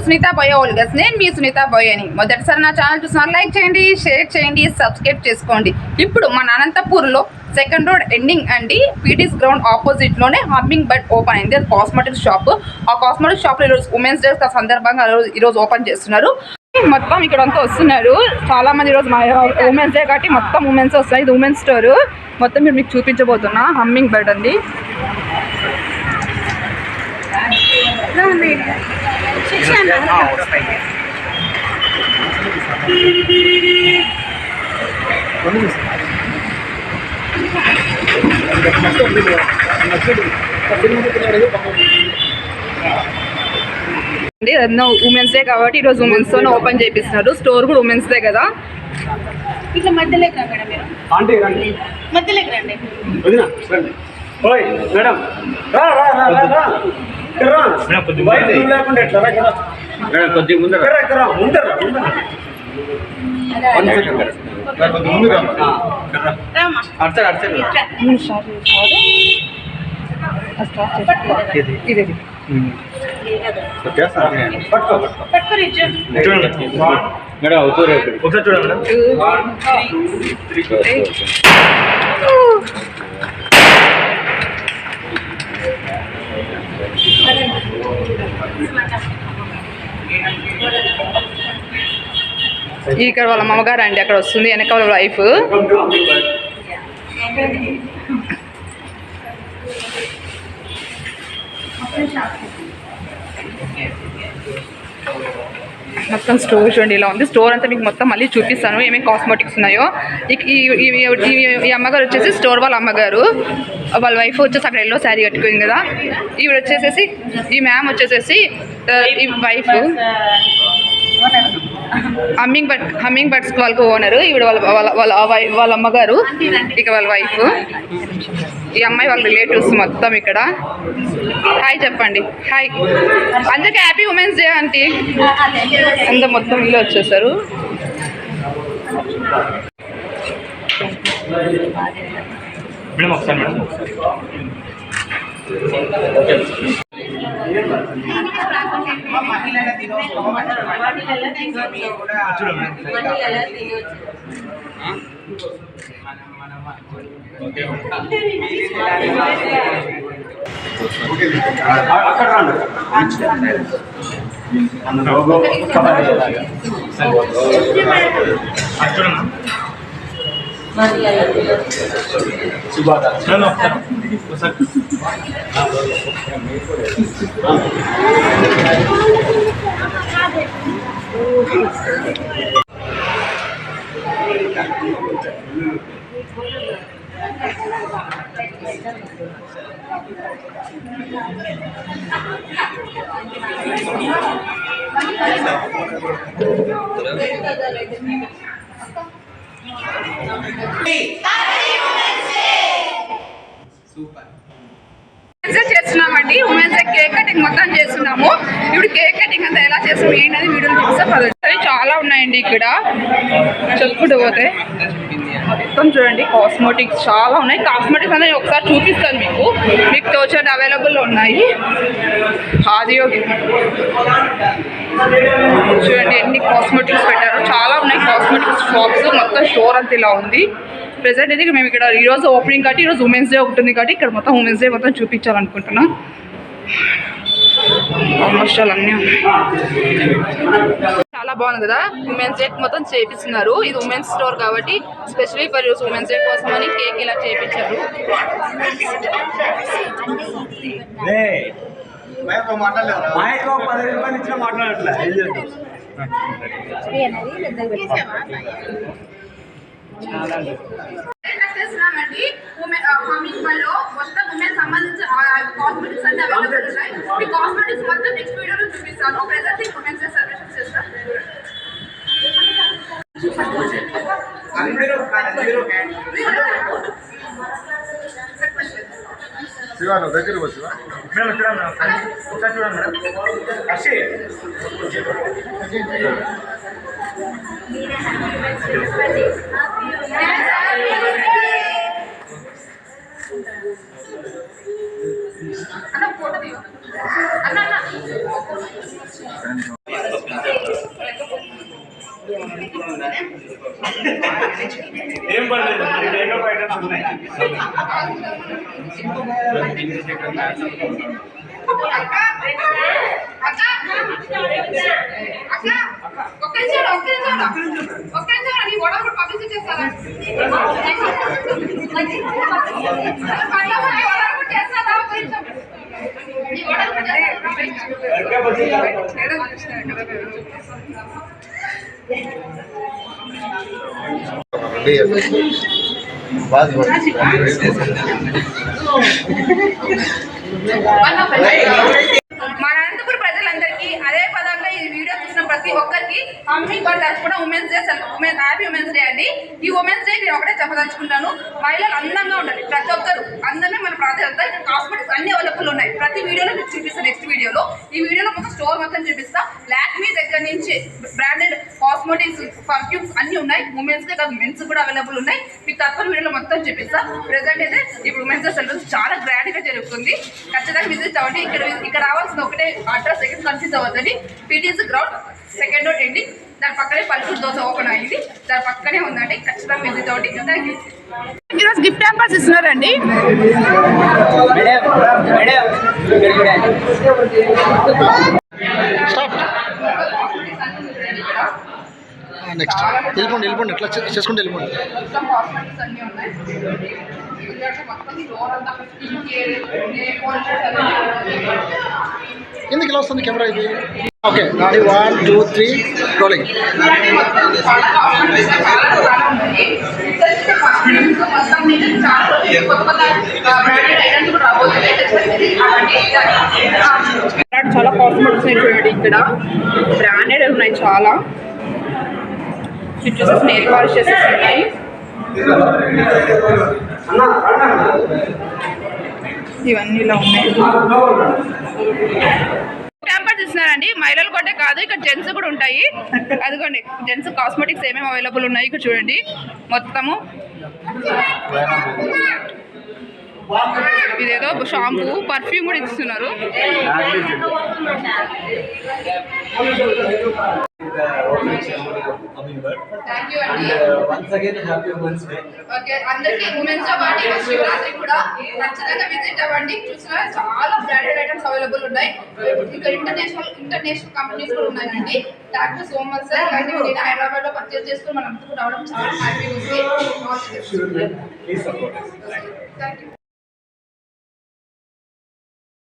సునీతాబోయ ఓల్గస్. నేను మీ సునీతాబోయని. మొదటిసారి నా ఛానల్ చూస్తున్నారు లైక్ చేయండి, షేర్ చేయండి, సబ్స్క్రైబ్ చేసుకోండి. ఇప్పుడు మన అనంతపూర్లో సెకండ్ రోడ్ ఎండింగ్ అండి, పీటీస్ గ్రౌండ్ ఆపోజిట్లోనే హమ్మింగ్ బర్డ్ ఓపెన్ అయింది. అది కాస్మెటిక్స్ షాప్. ఆ కాస్మెటిక్స్ షాప్లో ఈరోజు ఉమెన్స్ డే సందర్భంగా ఈరోజు ఓపెన్ చేస్తున్నారు. మొత్తం ఇక్కడ అంతా వస్తున్నారు చాలా మంది. ఈరోజు ఉమెన్స్ డే కాబట్టి మొత్తం ఉమెన్స్ వస్తాయి. ఇది ఉమెన్స్ స్టోర్. మొత్తం మీరు మీకు చూపించబోతున్నా. హమ్మింగ్ బర్డ్ అండి. ఉమెన్స్ డే కాబట్టి ఈరోజు ఉమెన్స్ తోనే ఓపెన్ చేపిస్తున్నారు. స్టోర్ కూడా ఉమెన్స్ డే కదా. ఇట్లా మధ్యలోకి రా మేడం, మీరు మధ్యలోకి రండి. మేడం కొద్దిగా మేడం అవుతారు ఒకసారి చూడండి. ఇక్కడ వాళ్ళ అమ్మగారు అండి అక్కడ వస్తుంది, వెనక వాళ్ళ వైఫ్. మొత్తం స్టోర్ చూడండి ఇలా ఉంది. స్టోర్ అంతా మీకు మొత్తం మళ్ళీ చూపిస్తాను ఏమేమి కాస్మెటిక్స్ ఉన్నాయో. ఈ అమ్మగారు వచ్చేసి స్టోర్ వాళ్ళ అమ్మగారు. వాళ్ళ వైఫ్ వచ్చేసి అక్కడ ఎల్లో శారీ కట్టుకుంది కదా. ఈవిడ వచ్చేసేసి ఈ మ్యామ్ వచ్చేసేసి ఈ వైఫ్. హమ్మింగ్ బర్డ్స్ వాళ్ళకు ఓనరు. ఈవిడ వాళ్ళ అమ్మగారు, ఇక వాళ్ళ వైఫ్. ఈ అమ్మాయి వాళ్ళ రిలేటివ్స్ మొత్తం ఇక్కడ. హాయ్ చెప్పండి. హాయ్. అందరికీ హ్యాపీ ఉమెన్స్ డే ఆంటీ. అందరూ మొత్తం ఇల్లు వచ్చేసారు. మేడం ఒకసారి మేడం అక్కడ రండి. చేస్తున్నామండి. ఉమెన్స్ డే కేక్ కటింగ్ మొత్తం చేస్తున్నాము. ఇప్పుడు కేక్ కటింగ్ అంతా ఎలా చేస్తాము ఏంటది వీడియోలు చూపిస్తాం. చాలా ఉన్నాయండి ఇక్కడ చెప్పుకుంటూ పోతే. మొత్తం చూడండి కాస్మెటిక్స్ చాలా ఉన్నాయి. కాస్మెటిక్స్ అనేది ఒకసారి చూపిస్తాను మీకు తోచండి అవైలబుల్లో ఉన్నాయి. ఆదియోగి చూడండి ఎన్ని కాస్మెటిక్స్ పెట్టారో. చాలా ఉన్నాయి కాస్మెటిక్స్ షాప్స్. మొత్తం స్టోర్ అంతా ఇలా ఉంది. ప్రెసెంట్ అయితే మేము ఇక్కడ ఈరోజు ఓపెనింగ్ కాబట్టి ఈరోజు ఉమెన్స్ డే ఉంటుంది కాబట్టి ఇక్కడ మొత్తం ఉమెన్స్ డే మొత్తం చూపించాలనుకుంటున్నాం. ఆల్మోస్ట్ అన్నీ ఉన్నాయి. చాలా బాగుంది కదా. ఉమెన్స్ డే మొత్తం చేపిస్తున్నారు. ఇది ఉమెన్స్ స్టోర్ కాబట్టి స్పెషల్లీ ఫర్ ఉమెన్స్ డే కోసం అని కేక్ ఇలా చేయించారు. చేస్తున్నామండి. హమ్మింగ్ బర్డ్ లో మొత్తం ఉమెన్ సంబంధించిన కాస్మెటిక్స్ అన్ని అవైలబుల్ ఉన్నాయి. ఈ కాస్మెటిక్స్ మొత్తం నెక్స్ట్ వీడియోలో చూపిస్తాను. ప్రెజెంట్ ఉమెన్స్ డే సెలబ్రేషన్ చేస్తాం. శివ నువ్వు దగ్గర వచ్చి మేడం చూడండి ఒకసారి చూడండి మేడం. అక్షయ్ అన్న ఫోటో తీయ అన్న ఏం పర్లేదు మరి మేకప్ ఐటమ్స్ ఉన్నాయి. మన అనంతపురం ప్రజలందరికీ అదే పదంగా ఈ వీడియో చూసిన ప్రతి ఒక్కరికి హమ్మింగ్ బర్డ్ తరచుకున్న women's day happy women's day అండి. ఈ ఉమెన్స్ డే నేను ఒకటే చెప్పదలుచుకుంటాను, మహిళలు అందంగా ఉండాలి. ప్రతి ఒక్కరు అందమే మన ప్రాధాన్యత. ఇక్కడ కాస్మెటిక్స్ అన్ని అవైలబుల్ ఉన్నాయి. ప్రతి వీడియోలో మీకు చూపిస్తాను. నెక్స్ట్ వీడియోలో ఈ వీడియోలో మొత్తం స్టోర్ మొత్తం చూపిస్తా. లాక్మీ దగ్గర నుంచి బ్రాండెడ్ కాస్మెటిక్స్ పర్ఫ్యూమ్స్ అన్ని ఉన్నాయి. ఉమెన్స్ డే కాదు మెన్స్ కూడా అవైలబుల్ ఉన్నాయి. మీకు తప్పని వీడియోలో మొత్తం చూపిస్తా. ప్రెసెంట్ అయితే ఇప్పుడు ఉమెన్స్ డే సెలబ్రేషన్ చాలా గ్రాండ్ గా జరుగుతుంది. ఖచ్చితంగా విజిట్ అవ్వండి. ఇక్కడ రావాల్సిన ఒకటే అడ్రస్ సెకండ్ కన్ఫ్యూజ్ అవ్వద్దండి. PTC ground second road ending. దాని పక్కనే పల్పూర్ దోశ ఓపెన్ అయింది. దాని పక్కనే ఉందండి. ఖచ్చితంగా విజిట్ అవ్వండి. Thank you. ఈరోజు గిఫ్ట్ హ్యాంపర్స్ ఇస్తున్నారండి. నెక్స్ట్ వెళ్ళిపోండి ఎట్లా చేసుకుంటూ వెళ్ళిపోండి. ఎందుకు ఇలా వస్తుంది కెమెరా ఇది? ఓకే, నాది 1 2 3 రోలింగ్. చాలా కాస్మెటిక్స్ చూడండి. ఇక్కడ బ్రాండెడ్ ఉన్నాయి చాలా. చూసేసి నెయిల్ పాలిష్ చేసేసి ఉన్నాయి. ఇవన్నీ ఇలా ఉన్నాయి. ప్యాంపర్స్ ఇస్తున్నారండి. మహిళలు కొట్టే కాదు, ఇక్కడ జెంట్స్ కూడా ఉంటాయి. అదిగోండి జెంట్స్ కాస్మెటిక్స్ ఏమేమి అవైలబుల్ ఉన్నాయి ఇక్కడ చూడండి. మొత్తము ఇదేదో షాంపూ పర్ఫ్యూమ్ కూడా ఇస్తున్నారు. అందరికీ ఉమెన్స్ డే పార్టీ శివరాత్రి కూడా ఖచ్చితంగా విజిట్ అవ్వండి. చూసినా చాలా బ్రాండెడ్ ఐటమ్స్ అవైలబుల్ ఉన్నాయి. ఇక్కడ ఇంటర్నేషనల్ కంపెనీస్ కూడా ఉన్నాయండి. Thank you so much sir. ఇలాంటి నేను హైదరాబాద్ లో పర్చేస్ చేసుకుని మనం రావడం చాలా హ్యాపీగా ఉంది. Thank you.